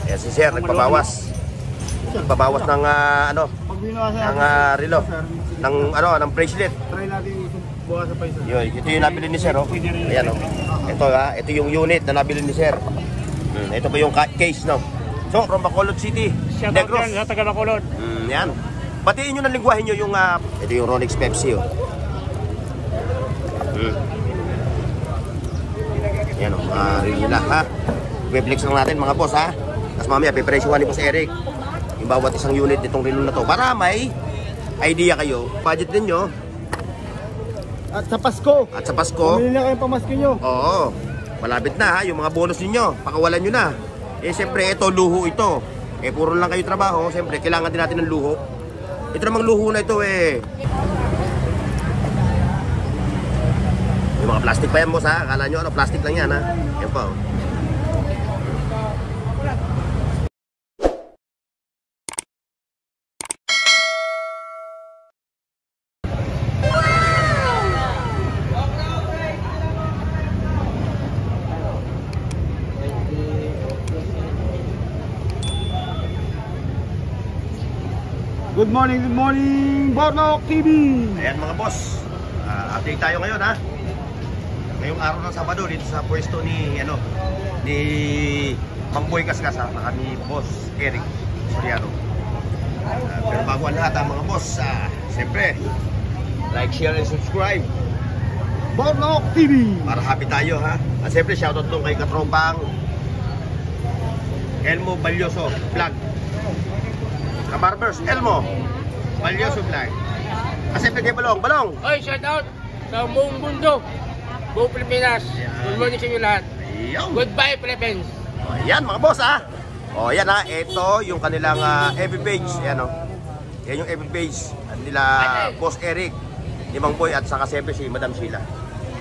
Ayan si Sir, nagpabawas. Nagpabawas ng ano, ng relo, ng bracelet. Try natin bukas sa paisa. Yun, ito yung nabili ni Sir, oh. Ayan, oh. Ito yung unit na nabili ni Sir. Ito pa yung case, no. So, from Bacolod City, Negros. Sa taga Bacolod. Yan. Batiin nyo ng lingwahe nyo yung ito yung Ronix Pepsi, oh. Yan, oh. Review na, ha. Weblex lang natin, mga boss, ha. Tapos mamaya, pipresyohan ni Boss Eric yung bawat isang unit nitong relo na to para may idea kayo, budget ninyo. At sa Pasko. At sa Pasko. Pumili na kayong pamasko nyo. Oo. Malapit na, ha. Yung mga bonus ninyo, pakawalan nyo na. Eh, siyempre, ito, luho ito. Eh, puro lang kayo trabaho. Siyempre, kailangan din natin ng luho. Ito namang luho na ito, eh. Yung mga plastic pa yan, boss, ha. Akala nyo, plastic lang yan, ha. Yan pa, oh. Good morning, Bornok TV! Ayan mga boss, update tayo ngayon, ha. Ngayong araw ng Sabado dito sa pwesto ni Mang Boy Kaskas, ha, ni Boss Eric Soriano. Pero bago ang lahat, mga boss, siyempre like, share, and subscribe Bornok TV! para happy tayo, ha. At siyempre shoutout doon kay katropang Elmo Balyoso Vlog, Kabarbers Elmo Balyoso Vlog. At siyempre kay Balong. Oy, shout out sa buong mundo, buong Pilipinas. Good morning sa inyo lahat. Goodbye, Philippines. O, yan mga boss, ha. O yan, ha. Ito yung kanilang FB page. Yan, o. Yan yung FB page nila Boss Eric, ni Mang Boy, at saka siyempre si Madam Sheila.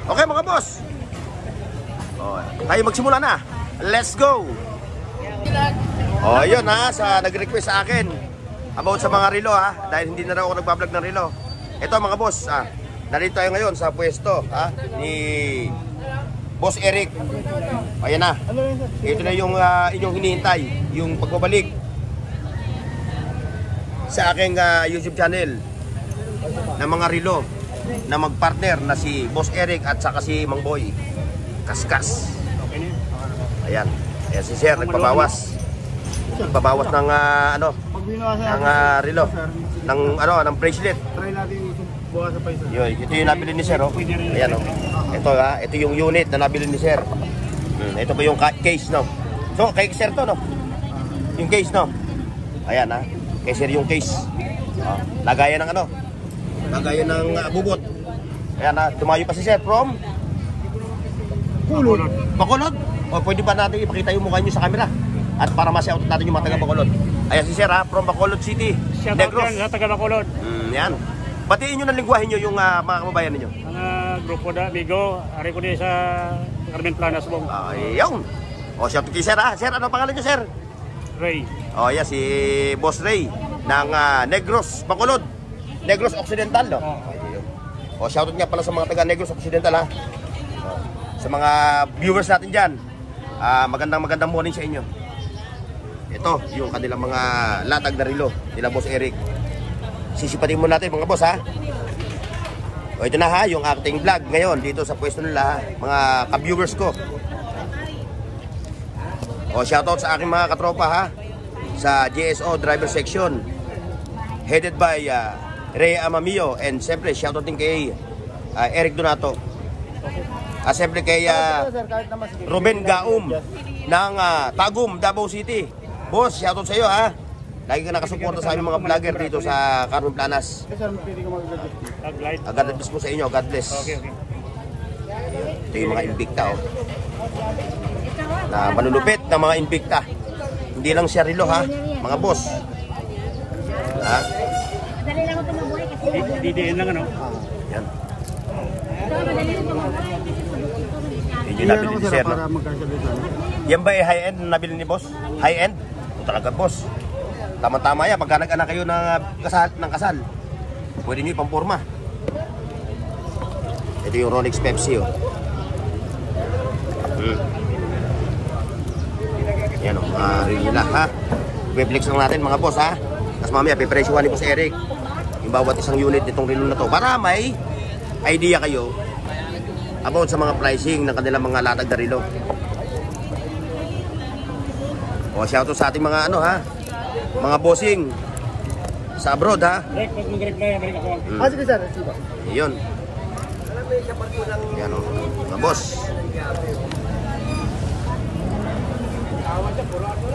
Okay mga boss, o, tayo magsimula na. Let's go. O yun, ha. Nag-request sa akin about sa mga relo, ha. Dahil hindi na raw ako nagbablog ng relo. Ito mga boss, narito tayo ngayon sa pwesto, ha, ni Boss Eric. Ayan na. Ito na yung inyong hinihintay, yung pagbabalik sa aking YouTube channel ng mga relo na magpartner na si Boss Eric at saka si Mang Boy Kaskas. Ayan. Ayan si Sir, nagpabawas ng ng relo, ng bracelet. Try natin bukas sa paisa. Yun, ito yung nabili ni Sir, oh. Ayan, oh. Ito yung unit na nabili ni Sir. Ito pa yung case, no. So, kay Sir to, no. Yung case, no. Ayan, ha. Kay Sir yung case. Lagayan ng lagayan ng bubot. Ayan, ha. Tumayo pa si Sir from Bacolod. O, pwede ba natin ipakita yung mukha nyo sa camera? At para ma-shoutout natin yung mga taga Bacolod. Ayan si Sir, ha, from Bacolod City, Negros. Sa taga Bacolod. Yan. Batiin nyo ng lingwahe nyo yung mga kababayan ninyo. Ang grupo na Ligo, ari ko din sa Carmen Planas Bong. Ayun. O, shoutout kay Sir, ha. Sir, ano pangalan nyo, Sir? Ray. O, yan, si Boss Ray ng Negros, Bacolod. Negros Occidental, no? O, shoutout nga pala sa mga taga Negros Occidental, ha. Sa mga viewers natin dyan, magandang morning sa inyo. Ito, yung kanilang mga latag na relo nila Boss Eric. Sisipatin mo natin mga boss, ha. O, ito na, ha, yung acting vlog ngayon dito sa pwesto nila, ha, mga ka-viewers ko. O, shoutout sa aking mga katropa, ha, sa GSO driver section headed by Rhea Amamio, and siyempre shoutout din kay Eric Donato. Siyempre kay Ruben Gaum ng Tagum, Davao City. Boss, shoutout sa iyo, ha. Lagi ka nakasuporta sa aming mga vlogger dito sa Carmen Planas. God bless po sa inyo, God bless. Okay. Ito yung mga Invicta, oh. Na manunupit ng mga Invicta. Hindi lang siya relo, ha, mga boss. Ha? Madali lang ito mabuhay kasi Didiin lang, ano? Yan. madali lang ito mabuhay kasi Yun yung nabili ni Sir, no? Yan ba eh high-end na nabili ni boss? High-end? O talaga, boss. Tama-tama yan, pagka nag-anak kayo ng kasal, pwede nyo ipamporma. Ito yung Ronix Pepsi, oh. Yan o, mga relo nila ha. I-flex lang natin mga boss ha. Tapos mamaya pipresyohan ni Boss Eric yung bawat isang unit nitong relo na to para may idea kayo about sa mga pricing ng kanilang mga latag na relo. O shoutout sa ating mga ano ha, mga bossing sa abroad ha. Sige sir, sige. Yun. Yan o, mga boss.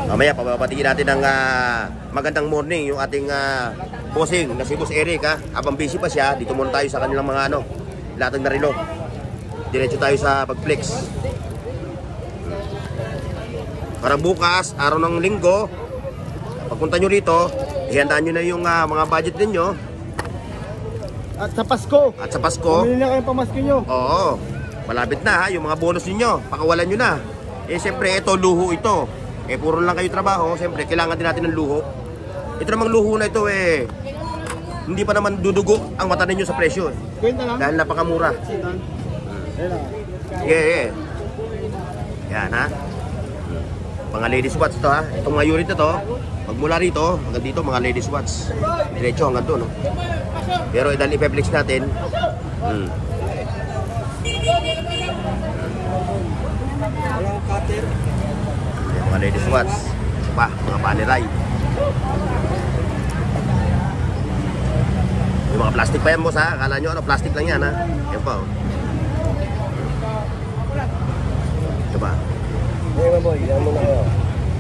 Mamaya papapatingin natin ng magandang morning yung ating bossing na si Boss Eric ha. Habang busy pa siya, dito muna tayo sa kanilang mga ano, latag na relo. Diretso tayo sa pag-flex. Para bukas, araw ng linggo, pagpunta nyo rito, ihandaan nyo na yung mga budget ninyo. At sa Pasko. At sa Pasko, Bumili na kayong pamasko nyo. oo, malapit na ha, yung mga bonus ninyo, pakawalan nyo na. Eh siyempre, ito, luho ito. Eh puro lang kayo trabaho, siyempre, kailangan din natin ng luho. Ito namang luho na ito eh, hindi pa naman dudugo ang mata ninyo sa presyo eh. Kwenta lang. Dahil napakamura. Ayan na. Yeah. Yan ha. Mga ladies watch ito ha. Itong mga unit na to, magmula rito, hanggang dito mga ladies watch. Diretso hanggang doon. No? Pero dahil ipeflex natin, yan, mga ladies watch. Ito pa, mga paneray. Yung mga plastic pa yan boss ha. Akala nyo ano, plastic lang yan ha. Yan pa oh. Ito ba? Hey, Mamboy, yan muna kayo.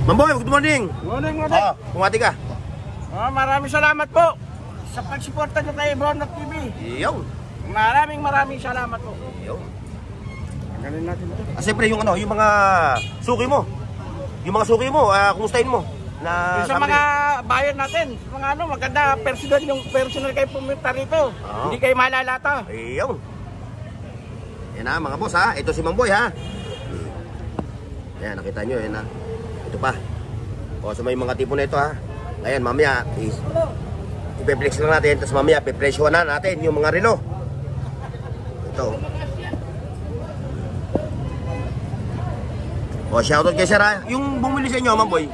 Mamboy, good morning! Morning, Oo, bumati ka. Maraming salamat po sa pagsuporta nyo kay Bornok TV. Yung. Maraming salamat po. Yung. Galing natin ito. Siyempre yung ano, yung mga suki mo. Yung mga suki mo, kumustahin mo? Na Sa mga bayan natin, mga ano, maganda personal kayo pumunta rito. Oo. Hindi kayo malalata. Yung. Yan ha, mga boss ha. Ito si Mamboy ha. Yan, nakita nyo yan ha. Ito pa. O, so may mga tipo na ito ha. Ngayon, mamaya, ipeflex lang natin. Tapos mamaya, pipresyohan na natin yung mga relo. Ito. O, shoutout kay sir ha. Yung bumili sa inyo, Mamboy.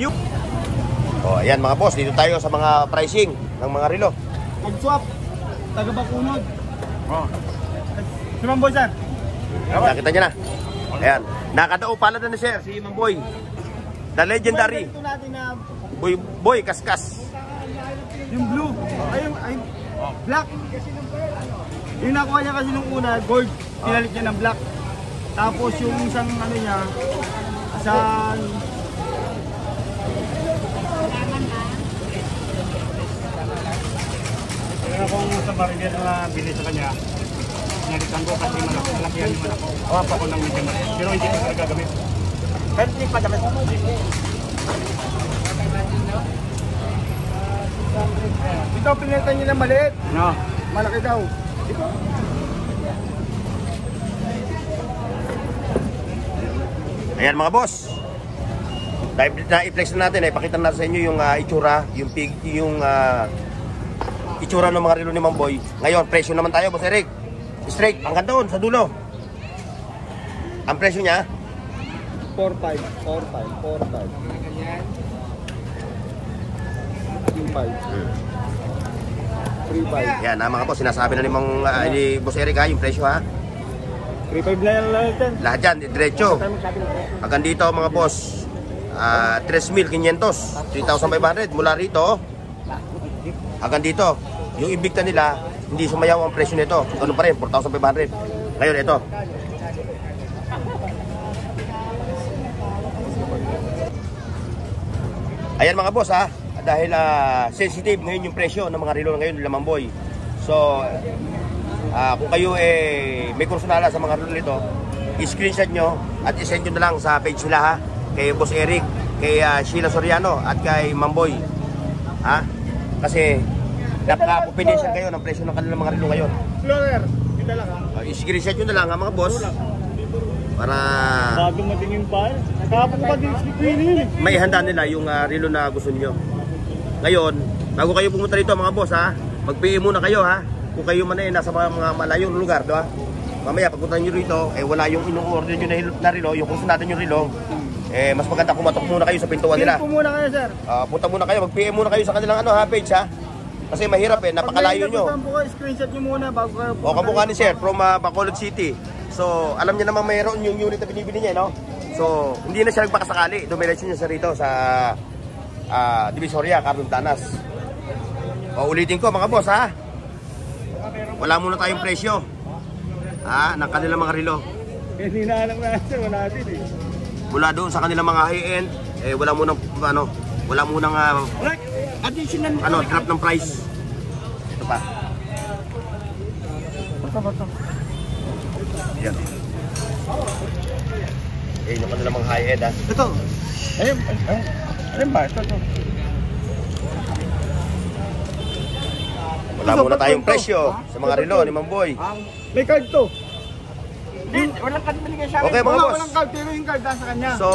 Yung... O, ayan mga boss. Dito tayo sa mga pricing ng mga relo. Mag-swap. Taga-bakunod. Si Mamboy, sir. Nakita nyo na. Ayan. Nakadao pala na sir, si Mamboy. The legendary. Ito natin na Boy Kaskas. yung blue. Ay, black. Yung nakuha niya kasi nung una, gold. Pinalit niya ng black. Tapos yung isang ano niya, sa... Kaya kung sa baril na bili sa kanya, nalitan ko kasi malakihan naman ako. Wapa ko ng medyo malaki. Pero hindi ko talaga gamit. Pero hindi pa dapat. Ito, pinilitan niya ng maliit. No. Malaki daw. Ayan mga boss. Dahil na-i-flex na natin, ipakita na sa inyo yung itsura, yung itsura ng mga relo ni Mamboy. Ngayon, presyo naman tayo, Boss Eric. Straight, hanggang doon, sa dulo. Ang presyo niya, 4-5. 3-5. yan mga boss, sinasabi na ni Boss Eric ha, yung presyo ha. 3-5 na yan lang natin. Lahat yan, diretso. Hanggang dito mga boss, 3,500, 3,500 mula rito hanggang dito. Yung Invicta nila, hindi sumayaw ang presyo nito. Ganun pa rin, 4,500. Ngayon ito. Ayan mga boss ha, dahil sensitive ngayon yung presyo ng mga relo ngayon nila Mamboy. So, kung kayo may kursunala sa mga relo nito, i-screenshot nyo at i-send nyo na lang sa page nila ha. Kay Boss Eric, kay Sheila Soriano at kay Mamboy. Ha? Kasi napaka-confidential kayo ng presyo ng kanilang mga relo ngayon. Flower, kita lang ha. I-screenshot nyo na lang ha mga boss. Para Bago matingin pa. Kapag pa din si Queenie yun eh. may handa nila yung relo na gusto niyo. Ngayon, bago kayo pumunta rito mga boss ha, mag-PM muna kayo ha. Kung kayo man nasa mga malayong lugar, diba? Mamaya pagpunta nyo rito, wala yung ino-order nyo na relo, yung gusto natin yung relo, mas maganda kumatok muna kayo sa pintuan nila. PM po muna kayo, sir. Punta muna kayo, mag-PM muna kayo sa kanilang page ha. Kasi mahirap napakalayo nyo. Pag may screenshot nyo muna bago kayo. O kamukha ni sir, from Bacolod City. So, alam niya naman mayroon yung unit na binibili niya, no? So, hindi na siya nagpakasakali. Dumiretso niya siya rito sa Divisoria, Carlontanas. O, ulitin ko mga boss, ha? Wala muna tayong presyo. Ng kanilang mga relo. Hindi na alam na, sir. Wala din eh. Mula doon sa kanilang mga high-end, wala munang, Additional. drop ng price. Ito pa. Basta. Yan. Yung kanilang mga high-end, ha? Ito. Ayun ba? Ito. Wala muna tayong presyo sa mga relo ni Mamboy. May card to. Walang card binigay sa akin. Okay, mga boss. Walang card, pero yung card nasa kanya. So,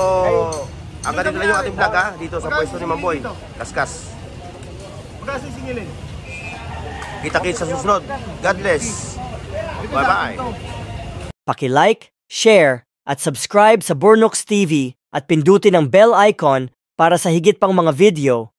ang ganito lang yung ating vlog ha, dito sa pwesto ni Mamboy. Kaskas. Magkano sisingilin? Kita-kits sa susunod. God bless. Bye-bye. Paki-like, share, at subscribe sa Bornox TV at pindutin ang bell icon para sa higit pang mga video.